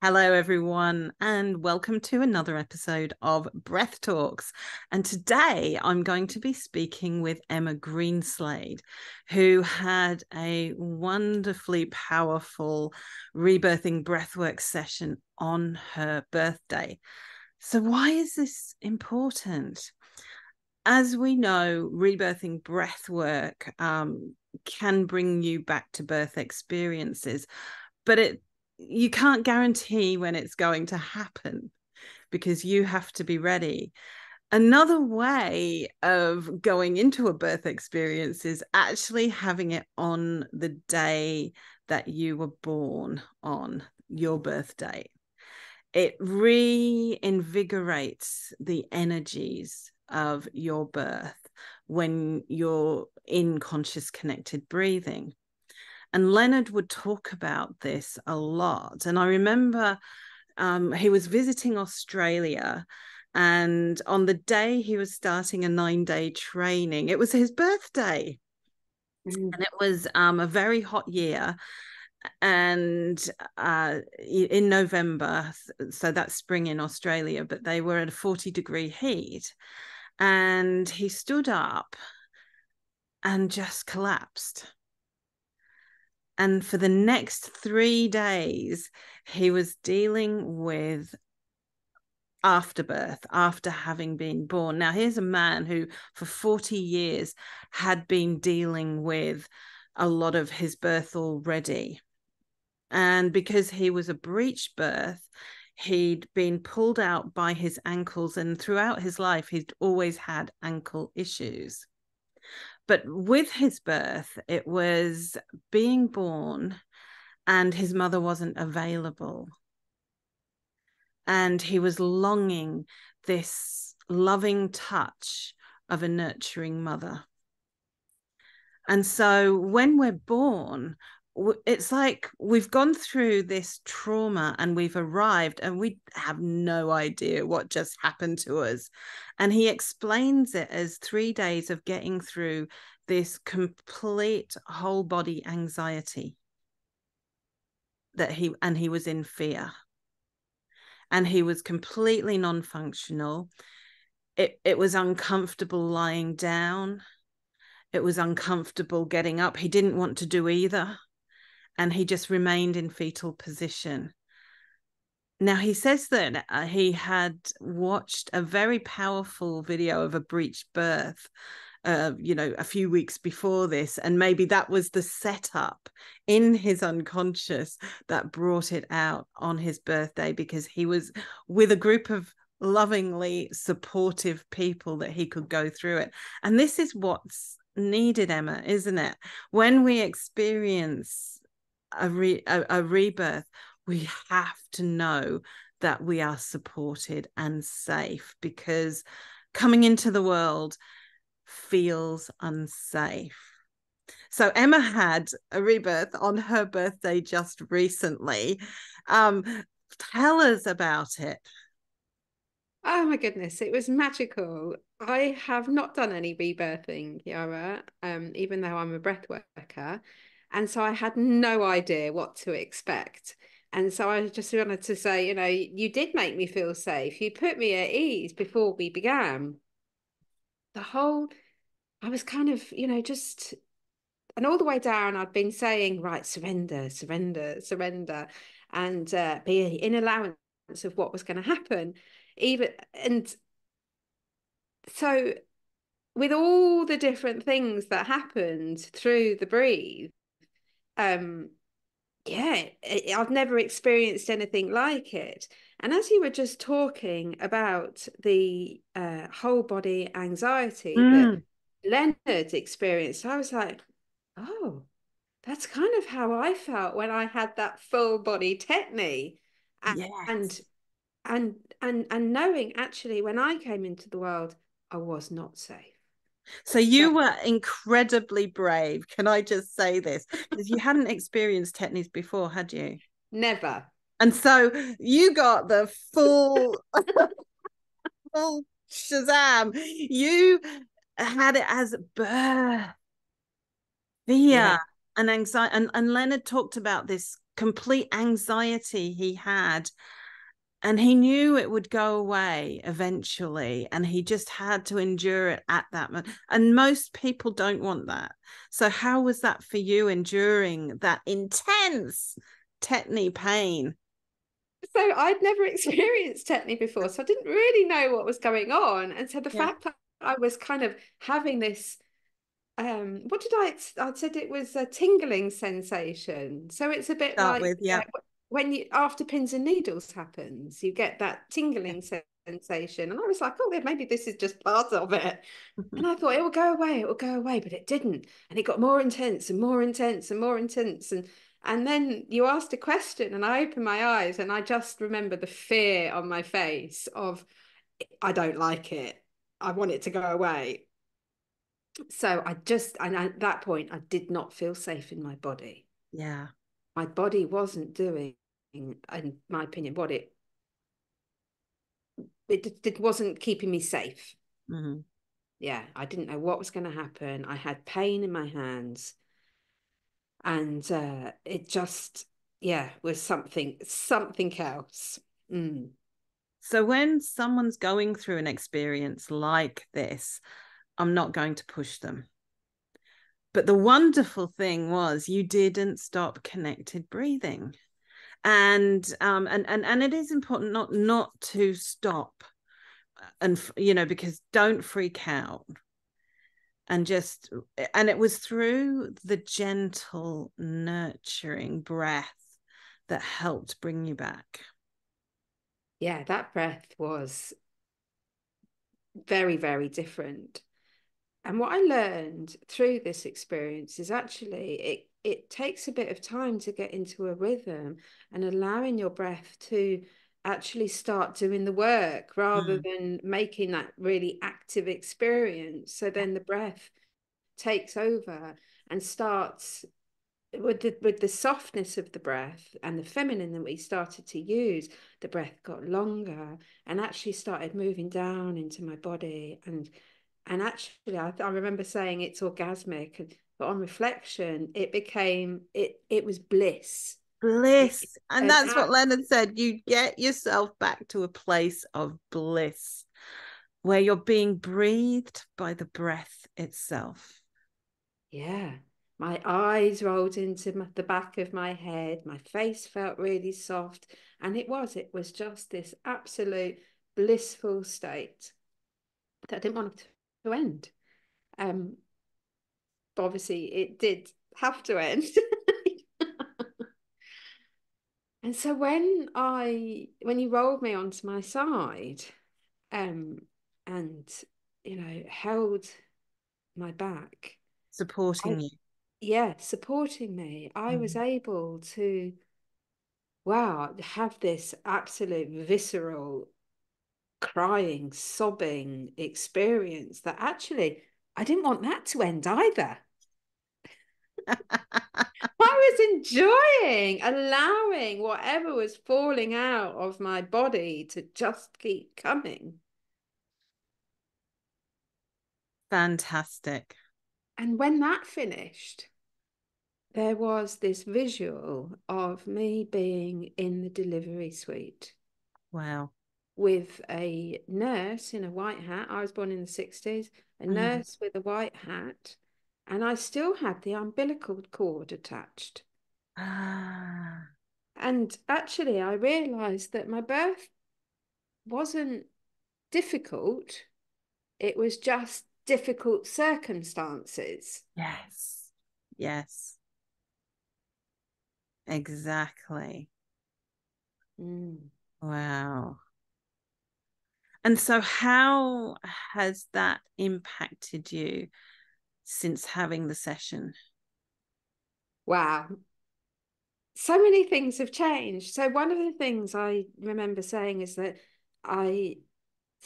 Hello, everyone, and welcome to another episode of Breath Talks. And today I'm going to be speaking with Emma Greenslade, who had a wonderfully powerful rebirthing breathwork session on her birthday. So why is this important? As we know, rebirthing breathwork can bring you back to birth experiences, but you can't guarantee when it's going to happen because you have to be ready. Another way of going into a birth experience is actually having it on the day that you were born on, your birthday. It reinvigorates the energies of your birth when you're in conscious connected breathing. And Leonard would talk about this a lot. And I remember he was visiting Australia, and on the day he was starting a 9-day training, it was his birthday. And it was a very hot year. And in November, so that's spring in Australia, but they were at a 40-degree heat. And he stood up and just collapsed. And for the next 3 days, he was dealing with afterbirth, after having been born. Now, here's a man who for 40 years had been dealing with a lot of his birth already. And because he was a breech birth, he'd been pulled out by his ankles. And throughout his life, he'd always had ankle issues. But with his birth, it was being born and his mother wasn't available. And he was longing this loving touch of a nurturing mother. And so when we're born, it's like we've gone through this trauma and we've arrived and we have no idea what just happened to us. And he explains it as 3 days of getting through this complete whole body anxiety that he was in fear. And he was completely non-functional. It was uncomfortable lying down. It was uncomfortable getting up. He didn't want to do either. And he just remained in fetal position. Now, he says that he had watched a very powerful video of a breech birth, a few weeks before this. And maybe that was the setup in his unconscious that brought it out on his birthday, because he was with a group of lovingly supportive people that he could go through it. And this is what's needed, Emma, isn't it? When we experience a rebirth, we have to know that we are supported and safe, because coming into the world feels unsafe. So Emma had a rebirth on her birthday just recently. Tell us about it. Oh my goodness, it was magical. I have not done any rebirthing, Ciara, even though I'm a breath worker. And so I had no idea what to expect. And so I just wanted to say, you did make me feel safe. You put me at ease before we began. I was kind of, just, and all the way down, I'd been saying, right, surrender, surrender, surrender, and be in allowance of what was going to happen. And so with all the different things that happened through the breathe, um I've never experienced anything like it. And as you were just talking about the whole body anxiety that Leonard experienced, I was like, oh, that's kind of how I felt when I had that full body tetany. and Yes. and knowing actually when I came into the world, I was not safe. So So you were incredibly brave. Can I just say this? Because you hadn't experienced tetany before, had you? never. And so you got the full Shazam. You had it as birth, fear, Yeah. and anxiety. And Leonard talked about this complete anxiety he had, and he knew it would go away eventually, and he just had to endure it at that moment. And most people don't want that. So how was that for you, enduring that intense tetany pain? So I'd never experienced tetany before, so I didn't really know what was going on. And so the Yeah. fact that I was kind of having this, what did I said it was a tingling sensation. So it's a bit Start like with, yeah. when you, after pins and needles happens, you get that tingling sensation. And I was like, oh, yeah, maybe this is just part of it. And I thought it will go away, it will go away, but it didn't. And it got more intense and more intense and more intense. And then you asked a question, and I opened my eyes, and I just remember the fear on my face of, I don't like it. I want it to go away. So and at that point, I did not feel safe in my body. Yeah. My body wasn't doing, in my opinion, what it wasn't keeping me safe. Mm-hmm. Yeah, I didn't know what was going to happen. I had pain in my hands, and it just, yeah, was something else. Mm. So when someone's going through an experience like this, I'm not going to push them. But the wonderful thing was you didn't stop connected breathing. And it is important not to stop, and because don't freak out, and it was through the gentle nurturing breath that helped bring you back. Yeah, that breath was very, very different. And what I learned through this experience is actually it takes a bit of time to get into a rhythm and allowing your breath to actually start doing the work rather than making that really active experience. So then the breath takes over and starts with the softness of the breath and the feminine that we started to use. The breath got longer and actually started moving down into my body, and actually I remember saying it's orgasmic, but on reflection it was bliss. Bliss. And An that's what app. Leonard said. You get yourself back to a place of bliss where you're being breathed by the breath itself. Yeah, my eyes rolled into the back of my head, my face felt really soft, and it was just this absolute blissful state that I didn't want it to end. um but obviously it did have to end. And so when you rolled me onto my side, um, and held my back, I Supporting you. yeah, supporting me, I was Mhm. able to, wow, have this absolute visceral crying, sobbing experience that actually I didn't want that to end either. I was enjoying allowing whatever was falling out of my body to just keep coming. Fantastic. And when that finished, there was this visual of me being in the delivery suite Wow. with a nurse in a white hat. I was born in the 60s, a Mhm. nurse with a white hat, and I still had the umbilical cord attached. Ah, And actually, I realized that my birth wasn't difficult, it was just difficult circumstances. yes. Yes, exactly. Mm. Wow. And so, how has that impacted you since having the session? Wow. So many things have changed. So one of the things I remember saying is that I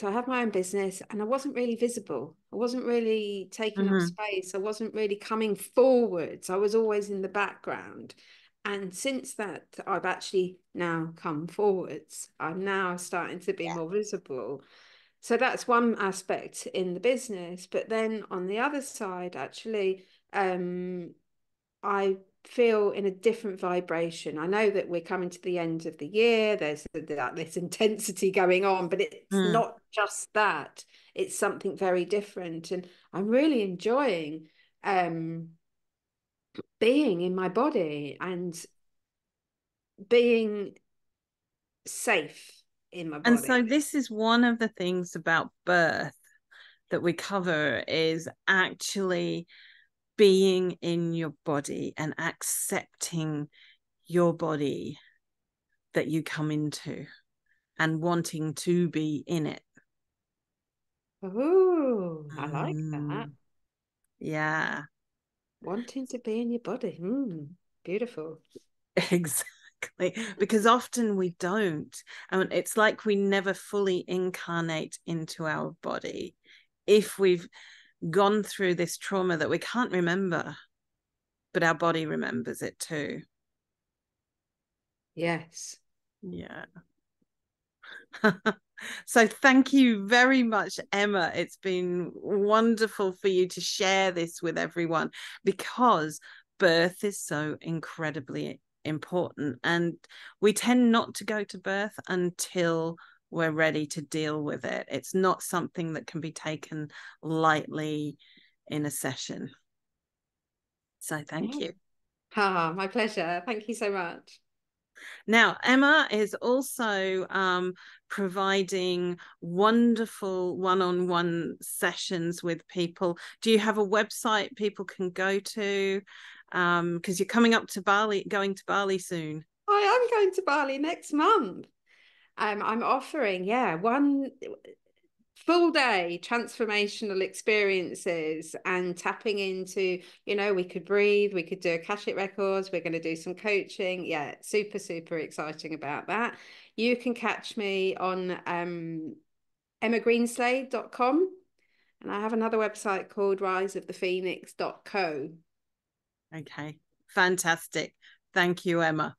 I have my own business and I wasn't really visible. I wasn't really taking up Mhm. space. I wasn't really coming forwards. I was always in the background. And since that, I've actually now come forwards. I'm now starting to be more visible. So that's one aspect in the business. But then on the other side, actually, I feel in a different vibration. I know that we're coming to the end of the year. There's this intensity going on, but it's not just that. It's something very different. And I'm really enjoying being in my body and being safe in my body. And so this is one of the things about birth that we cover, is actually being in your body and accepting your body that you come into and wanting to be in it. Oh, I like that. Yeah. Wanting to be in your body. Beautiful. Exactly. Because often we don't. And it's like we never fully incarnate into our body if we've gone through this trauma that we can't remember, but our body remembers it too. Yes. Yeah. So thank you very much, Emma. It's been wonderful for you to share this with everyone, because birth is so incredibly important, and we tend not to go to birth until we're ready to deal with it. It's not something that can be taken lightly in a session. So thank you. My pleasure. Thank you so much. Now, Emma is also providing wonderful one-on-one sessions with people. Do you have a website people can go to? Because you're coming up to Bali, going to Bali soon. I am going to Bali next month. I'm offering, one full day transformational experiences and tapping into, we could breathe, we could do Akashic records, we're going to do some coaching. Yeah, super, super exciting about that. You can catch me on emmagreenslade.com, and I have another website called riseofthephoenix.co. Okay, fantastic. Thank you, Emma.